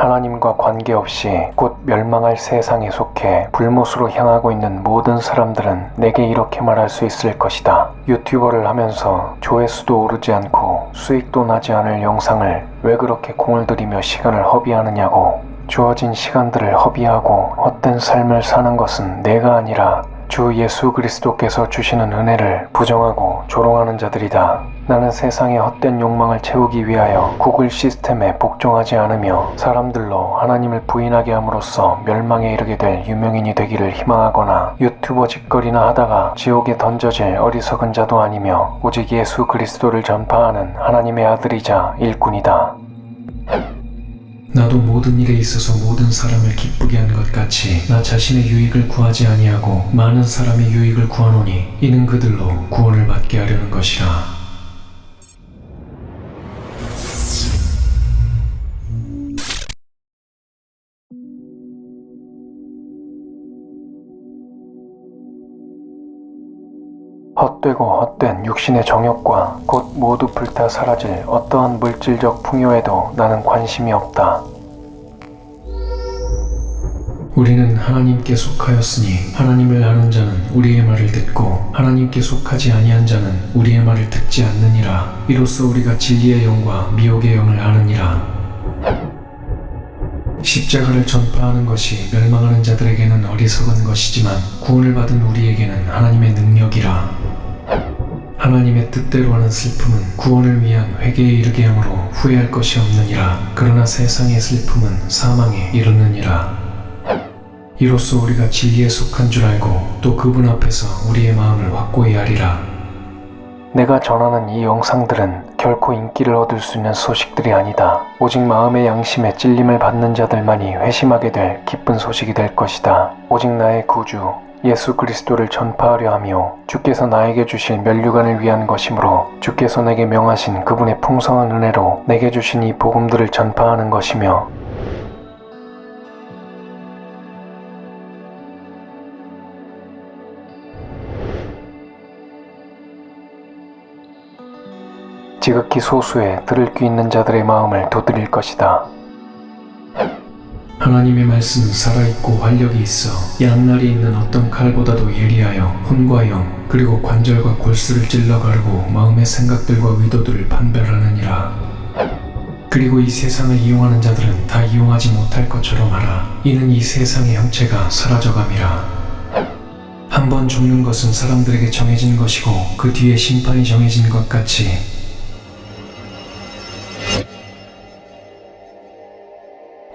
하나님과 관계없이 곧 멸망할 세상에 속해 불못으로 향하고 있는 모든 사람들은 내게 이렇게 말할 수 있을 것이다. 유튜버를 하면서 조회수도 오르지 않고 수익도 나지 않을 영상을 왜 그렇게 공을 들이며 시간을 허비하느냐고. 주어진 시간들을 허비하고 헛된 삶을 사는 것은 내가 아니라 주 예수 그리스도께서 주시는 은혜를 부정하고 조롱하는 자들이다. 나는 세상의 헛된 욕망을 채우기 위하여 구글 시스템에 복종하지 않으며 사람들로 하나님을 부인하게 함으로써 멸망에 이르게 될 유명인이 되기를 희망하거나 유튜버 짓거리나 하다가 지옥에 던져질 어리석은 자도 아니며 오직 예수 그리스도를 전파하는 하나님의 아들이자 일꾼이다. 나도 모든 일에 있어서 모든 사람을 기쁘게 한 것 같이 나 자신의 유익을 구하지 아니하고 많은 사람의 유익을 구하노니 이는 그들로 구원을 받게 하려는 것이라. 헛되고 헛된 육신의 정욕과 곧 모두 불타 사라질 어떠한 물질적 풍요에도 나는 관심이 없다. 우리는 하나님께 속하였으니 하나님을 아는 자는 우리의 말을 듣고 하나님께 속하지 아니한 자는 우리의 말을 듣지 않느니라. 이로써 우리가 진리의 영과 미혹의 영을 아느니라. 십자가를 전파하는 것이 멸망하는 자들에게는 어리석은 것이지만 구원을 받은 우리에게는 하나님의 능력이라. 하나님의 뜻대로 하는 슬픔은 구원을 위한 회개에 이르게 하므로 후회할 것이 없느니라. 그러나 세상의 슬픔은 사망에 이르느니라. 이로써 우리가 진리에 속한 줄 알고 또 그분 앞에서 우리의 마음을 확고히 하리라. 내가 전하는 이 영상들은 결코 인기를 얻을 수 있는 소식들이 아니다. 오직 마음의 양심에 찔림을 받는 자들만이 회심하게 될 기쁜 소식이 될 것이다. 오직 나의 구주 예수 그리스도를 전파하려 하며 주께서 나에게 주실 면류관을 위한 것이므로 주께서 내게 명하신 그분의 풍성한 은혜로 내게 주신 이 복음들을 전파하는 것이며 지극히 소수의 들을 귀 있는 자들의 마음을 두드릴 것이다. 하나님의 말씀은 살아있고 활력이 있어 양날이 있는 어떤 칼보다도 예리하여 혼과 영 그리고 관절과 골수를 찔러 가르고 마음의 생각들과 의도들을 판별하느니라. 그리고 이 세상을 이용하는 자들은 다 이용하지 못할 것처럼 하라. 이는 이 세상의 형체가 사라져감이라. 한 번 죽는 것은 사람들에게 정해진 것이고 그 뒤에 심판이 정해진 것 같이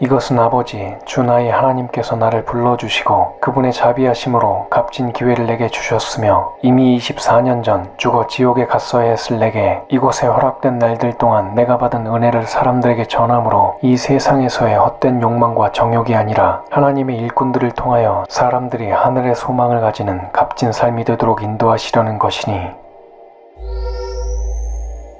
이것은 아버지 주 나의 하나님께서 나를 불러주시고 그분의 자비하심으로 값진 기회를 내게 주셨으며 이미 24년 전 죽어 지옥에 갔어야 했을 내게 이곳에 허락된 날들 동안 내가 받은 은혜를 사람들에게 전함으로 이 세상에서의 헛된 욕망과 정욕이 아니라 하나님의 일꾼들을 통하여 사람들이 하늘의 소망을 가지는 값진 삶이 되도록 인도하시려는 것이니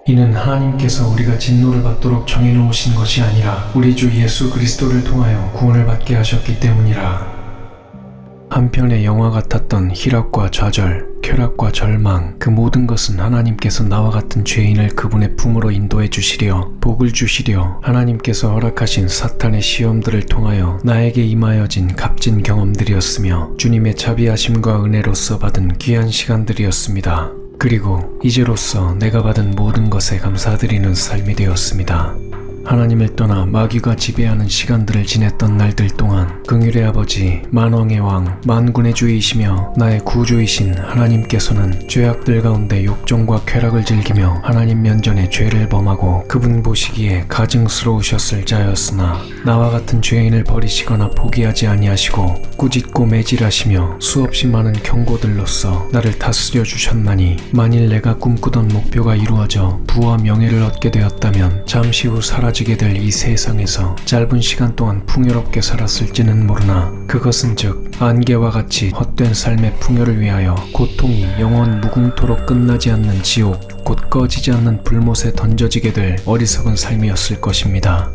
이는 하나님께서 우리가 진노를 받도록 정해놓으신 것이 아니라 우리 주 예수 그리스도를 통하여 구원을 받게 하셨기 때문이라. 한편의 영화 같았던 희락과 좌절, 쾌락과 절망 그 모든 것은 하나님께서 나와 같은 죄인을 그분의 품으로 인도해 주시려 복을 주시려 하나님께서 허락하신 사탄의 시험들을 통하여 나에게 임하여진 값진 경험들이었으며 주님의 자비하심과 은혜로서 받은 귀한 시간들이었습니다. 그리고 이제로써 내가 받은 모든 것에 감사드리는 삶이 되었습니다. 하나님을 떠나 마귀가 지배하는 시간들을 지냈던 날들 동안 긍휼의 아버지 만왕의 왕 만군의 주이시며 나의 구주이신 하나님께서는 죄악들 가운데 욕정과 쾌락을 즐기며 하나님 면전에 죄를 범하고 그분 보시기에 가증스러우셨을 자였으나 나와 같은 죄인을 버리시거나 포기하지 아니하시고 꾸짖고 매질하시며 수없이 많은 경고들로써 나를 다스려 주셨나니 만일 내가 꿈꾸던 목표가 이루어져 부와 명예를 얻게 되었다면 잠시 후 사라지게 될 이 세상에서 짧은 시간 동안 풍요롭게 살았을지는 모르나 그것은 즉 안개와 같이 헛된 삶의 풍요를 위하여 고통이 영원 무궁토록 끝나지 않는 지옥 곧 꺼지지 않는 불못에 던져지게 될 어리석은 삶이었을 것입니다.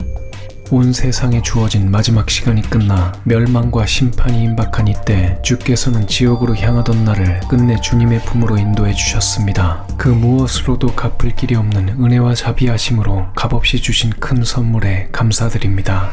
온 세상에 주어진 마지막 시간이 끝나 멸망과 심판이 임박한 이때 주께서는 지옥으로 향하던 나를 끝내 주님의 품으로 인도해 주셨습니다. 그 무엇으로도 갚을 길이 없는 은혜와 자비하심으로 값없이 주신 큰 선물에 감사드립니다.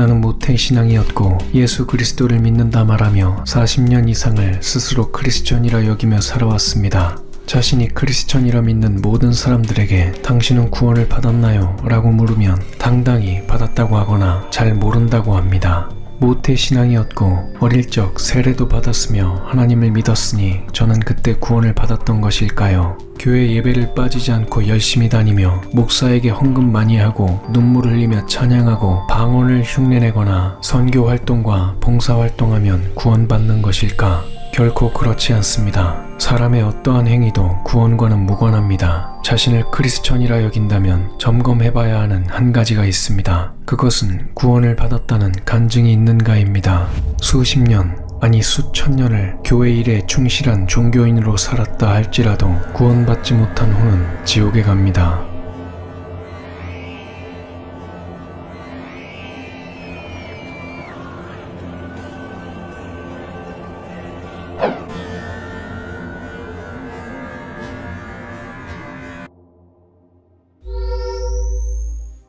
나는 모태신앙이었고 예수 그리스도를 믿는다 말하며 40년 이상을 스스로 크리스천이라 여기며 살아왔습니다. 자신이 크리스천이라 믿는 모든 사람들에게 당신은 구원을 받았나요? 라고 물으면 당당히 받았다고 하거나 잘 모른다고 합니다. 모태신앙이었고 어릴 적 세례도 받았으며 하나님을 믿었으니 저는 그때 구원을 받았던 것일까요? 교회 예배를 빠지지 않고 열심히 다니며 목사에게 헌금 많이 하고 눈물 흘리며 찬양하고 방언을 흉내내거나 선교 활동과 봉사 활동하면 구원받는 것일까? 결코 그렇지 않습니다. 사람의 어떠한 행위도 구원과는 무관합니다. 자신을 크리스천이라 여긴다면 점검해봐야 하는 한 가지가 있습니다. 그것은 구원을 받았다는 간증이 있는가입니다. 수십 년, 아니 수천 년을 교회 일에 충실한 종교인으로 살았다 할지라도 구원받지 못한 후는 지옥에 갑니다.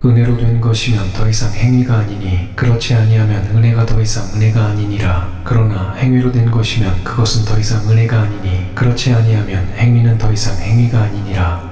은혜로 된 것이면 더 이상 행위가 아니니 그렇지 아니하면 은혜가 더 이상 은혜가 아니니라. 그러나 행위로 된 것이면 그것은 더 이상 은혜가 아니니 그렇지 아니하면 행위는 더 이상 행위가 아니니라.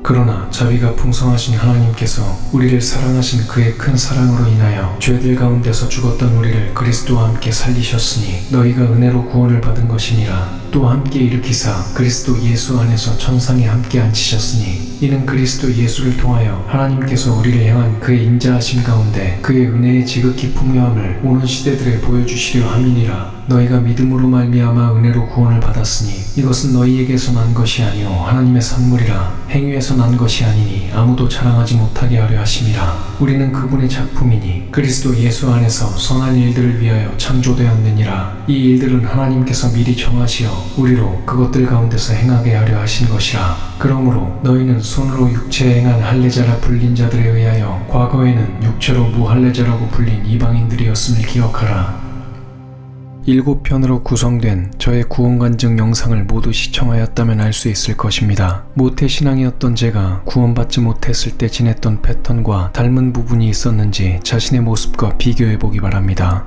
그러나 자비가 풍성하신 하나님께서 우리를 사랑하신 그의 큰 사랑으로 인하여 죄들 가운데서 죽었던 우리를 그리스도와 함께 살리셨으니 너희가 은혜로 구원을 받은 것이니라. 또 함께 일으키사 그리스도 예수 안에서 천상에 함께 앉히셨으니 이는 그리스도 예수를 통하여 하나님께서 우리를 향한 그의 인자하심 가운데 그의 은혜의 지극히 풍요함을 오는 시대들에 보여주시려 함이니라. 너희가 믿음으로 말미암아 은혜로 구원을 받았으니 이것은 너희에게서 난 것이 아니요 하나님의 선물이라. 행위에서 난 것이 아니니 아무도 자랑하지 못하게 하려 하심이라. 우리는 그분의 작품이니 그리스도 예수 안에서 선한 일들을 위하여 창조되었느니라. 이 일들은 하나님께서 미리 정하시어 우리로 그것들 가운데서 행하게 하려 하신 것이라. 그러므로 너희는 손으로 육체에 행한 할례자라 불린 자들에 의하여 과거에는 육체로 무할례자라고 불린 이방인들이었음을 기억하라. 7편으로 구성된 저의 구원간증 영상을 모두 시청하였다면 알 수 있을 것입니다. 모태신앙이었던 제가 구원받지 못했을 때 지냈던 패턴과 닮은 부분이 있었는지 자신의 모습과 비교해보기 바랍니다.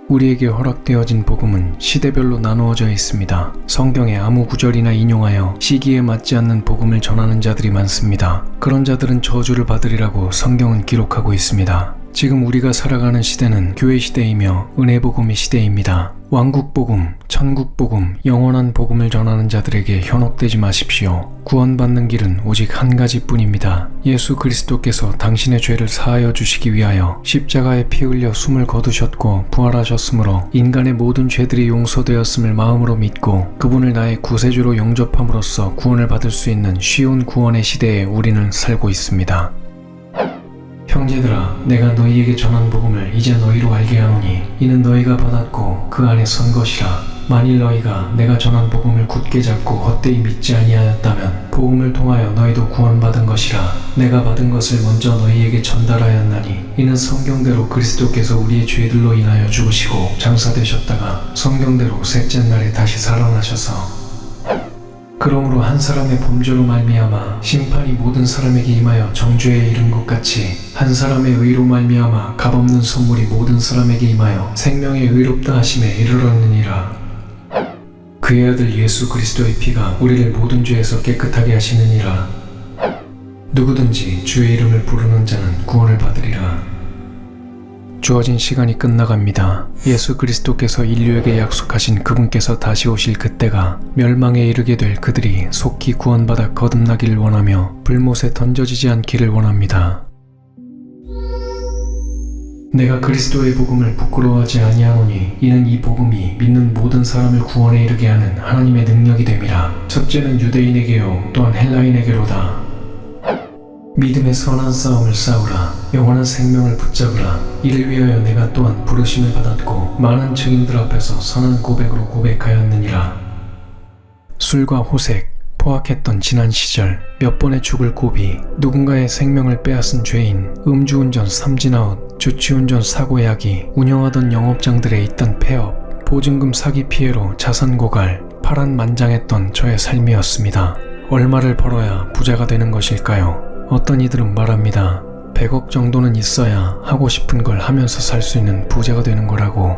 우리에게 허락되어진 복음은 시대별로 나누어져 있습니다. 성경의 아무 구절이나 인용하여 시기에 맞지 않는 복음을 전하는 자들이 많습니다. 그런 자들은 저주를 받으리라고 성경은 기록하고 있습니다. 지금 우리가 살아가는 시대는 교회 시대이며 은혜 복음의 시대입니다. 왕국 복음, 천국 복음, 영원한 복음을 전하는 자들에게 현혹되지 마십시오. 구원받는 길은 오직 한 가지뿐입니다. 예수 그리스도께서 당신의 죄를 사하여 주시기 위하여 십자가에 피 흘려 숨을 거두셨고 부활하셨으므로 인간의 모든 죄들이 용서되었음을 마음으로 믿고 그분을 나의 구세주로 영접함으로써 구원을 받을 수 있는 쉬운 구원의 시대에 우리는 살고 있습니다. 형제들아, 내가 너희에게 전한 복음을 이제 너희로 알게 하노니 이는 너희가 받았고 그 안에 선 것이라. 만일 너희가 내가 전한 복음을 굳게 잡고 헛되이 믿지 아니하였다면 복음을 통하여 너희도 구원받은 것이라. 내가 받은 것을 먼저 너희에게 전달하였나니 이는 성경대로 그리스도께서 우리의 죄들로 인하여 죽으시고 장사되셨다가 성경대로 셋째 날에 다시 살아나셔서 그러므로 한 사람의 범죄로 말미암아 심판이 모든 사람에게 임하여 정죄에 이른 것 같이 한 사람의 의로 말미암아 값없는 선물이 모든 사람에게 임하여 생명의 의롭다 하심에 이르렀느니라. 그의 아들 예수 그리스도의 피가 우리를 모든 죄에서 깨끗하게 하시느니라. 누구든지 주의 이름을 부르는 자는 구원을 받으리라. 주어진 시간이 끝나갑니다. 예수 그리스도께서 인류에게 약속하신 그분께서 다시 오실 그때가 멸망에 이르게 될 그들이 속히 구원받아 거듭나기를 원하며 불못에 던져지지 않기를 원합니다. 내가 그리스도의 복음을 부끄러워하지 아니하노니 이는 이 복음이 믿는 모든 사람을 구원에 이르게 하는 하나님의 능력이 됨이라. 첫째는 유대인에게요 또한 헬라인에게로다. 믿음의 선한 싸움을 싸우라. 영원한 생명을 붙잡으라. 이를 위하여 내가 또한 부르심을 받았고 많은 증인들 앞에서 선한 고백으로 고백하였느니라. 술과 호색, 포악했던 지난 시절, 몇 번의 죽을 고비, 누군가의 생명을 빼앗은 죄인, 음주운전 삼진아웃, 주치운전 사고 야기, 운영하던 영업장들에 있던 폐업, 보증금 사기 피해로 자산 고갈, 파란만장했던 저의 삶이었습니다. 얼마를 벌어야 부자가 되는 것일까요? 어떤 이들은 말합니다. 100억 정도는 있어야 하고 싶은 걸 하면서 살 수 있는 부자가 되는 거라고.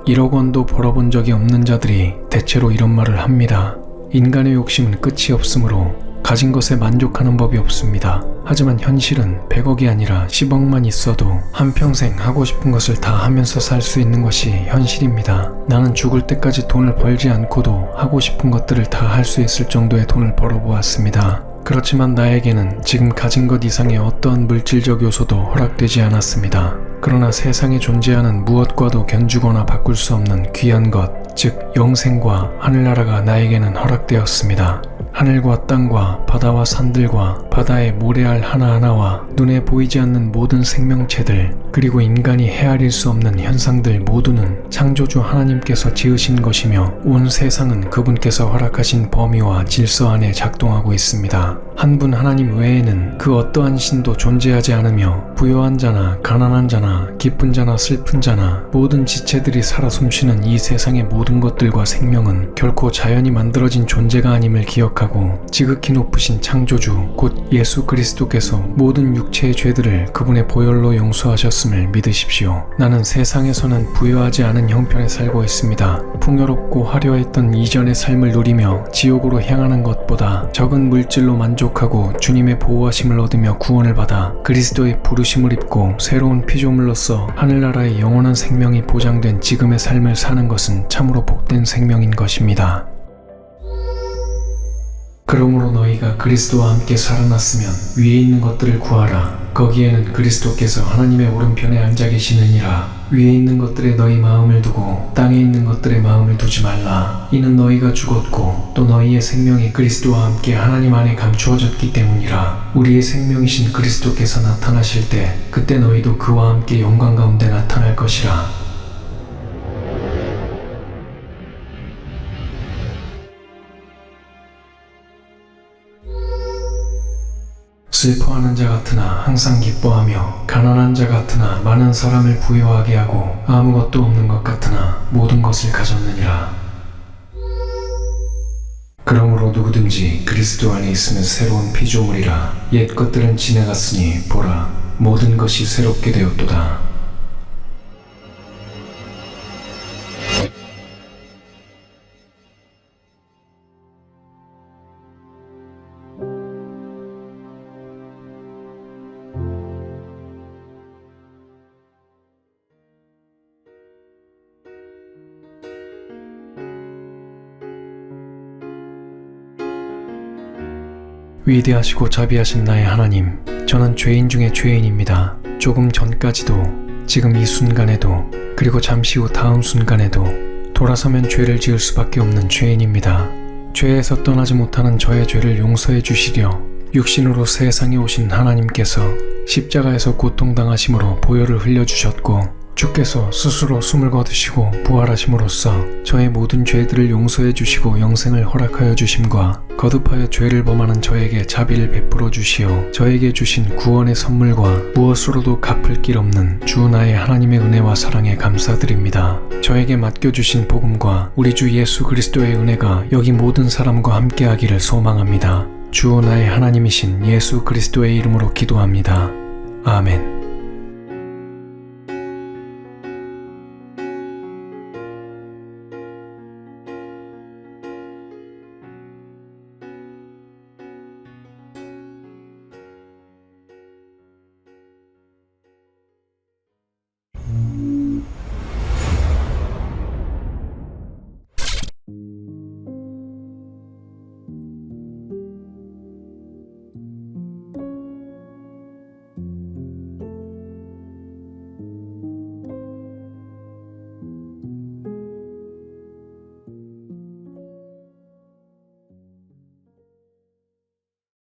1억 원도 벌어본 적이 없는 자들이 대체로 이런 말을 합니다. 인간의 욕심은 끝이 없으므로 가진 것에 만족하는 법이 없습니다. 하지만 현실은 100억이 아니라 10억만 있어도 한평생 하고 싶은 것을 다 하면서 살 수 있는 것이 현실입니다. 나는 죽을 때까지 돈을 벌지 않고도 하고 싶은 것들을 다 할 수 있을 정도의 돈을 벌어보았습니다. 그렇지만 나에게는 지금 가진 것 이상의 어떠한 물질적 요소도 허락되지 않았습니다. 그러나 세상에 존재하는 무엇과도 견주거나 바꿀 수 없는 귀한 것, 즉 영생과 하늘나라가 나에게는 허락되었습니다. 하늘과 땅과 바다와 산들과 바다의 모래알 하나하나와 눈에 보이지 않는 모든 생명체들, 그리고 인간이 헤아릴 수 없는 현상들 모두는 창조주 하나님께서 지으신 것이며 온 세상은 그분께서 허락하신 범위와 질서 안에 작동하고 있습니다. 한 분 하나님 외에는 그 어떠한 신도 존재하지 않으며 부유한 자나 가난한 자나 기쁜 자나 슬픈 자나 모든 지체들이 살아 숨쉬는 이 세상의 모든 것들과 생명은 결코 자연이 만들어진 존재가 아님을 기억하고 지극히 높으신 창조주 곧 예수 그리스도께서 모든 육체의 죄들을 그분의 보혈로 용서하셨음을 믿으십시오. 나는 세상에서는 부유하지 않은 형편에 살고 있습니다. 풍요롭고 화려했던 이전의 삶을 누리며 지옥으로 향하는 것보다 적은 물질로 만족하고 주님의 보호하심을 얻으며 구원을 받아 그리스도의 부르심을 입고 새로운 피조물로서 하늘나라의 영원한 생명이 보장된 지금의 삶을 사는 것은 참으로 복된 생명인 것입니다. 그러므로 너희가 그리스도와 함께 살아났으면 위에 있는 것들을 구하라. 거기에는 그리스도께서 하나님의 오른편에 앉아 계시느니라. 위에 있는 것들에 너희 마음을 두고 땅에 있는 것들에 마음을 두지 말라. 이는 너희가 죽었고 또 너희의 생명이 그리스도와 함께 하나님 안에 감추어졌기 때문이라. 우리의 생명이신 그리스도께서 나타나실 때 그때 너희도 그와 함께 영광 가운데 나타날 것이라. 슬퍼하는 자 같으나 항상 기뻐하며 가난한 자 같으나 많은 사람을 부유하게 하고 아무것도 없는 것 같으나 모든 것을 가졌느니라. 그러므로 누구든지 그리스도 안에 있으면 새로운 피조물이라. 옛 것들은 지나갔으니 보라 모든 것이 새롭게 되었도다. 위대하시고 자비하신 나의 하나님, 저는 죄인 중에 죄인입니다. 조금 전까지도, 지금 이 순간에도, 그리고 잠시 후 다음 순간에도 돌아서면 죄를 지을 수밖에 없는 죄인입니다. 죄에서 떠나지 못하는 저의 죄를 용서해 주시려 육신으로 세상에 오신 하나님께서 십자가에서 고통당하심으로 보혈을 흘려주셨고 주께서 스스로 숨을 거두시고 부활하심으로써 저의 모든 죄들을 용서해 주시고 영생을 허락하여 주심과 거듭하여 죄를 범하는 저에게 자비를 베풀어 주시어 저에게 주신 구원의 선물과 무엇으로도 갚을 길 없는 주 나의 하나님의 은혜와 사랑에 감사드립니다. 저에게 맡겨주신 복음과 우리 주 예수 그리스도의 은혜가 여기 모든 사람과 함께하기를 소망합니다. 주 나의 하나님이신 예수 그리스도의 이름으로 기도합니다. 아멘.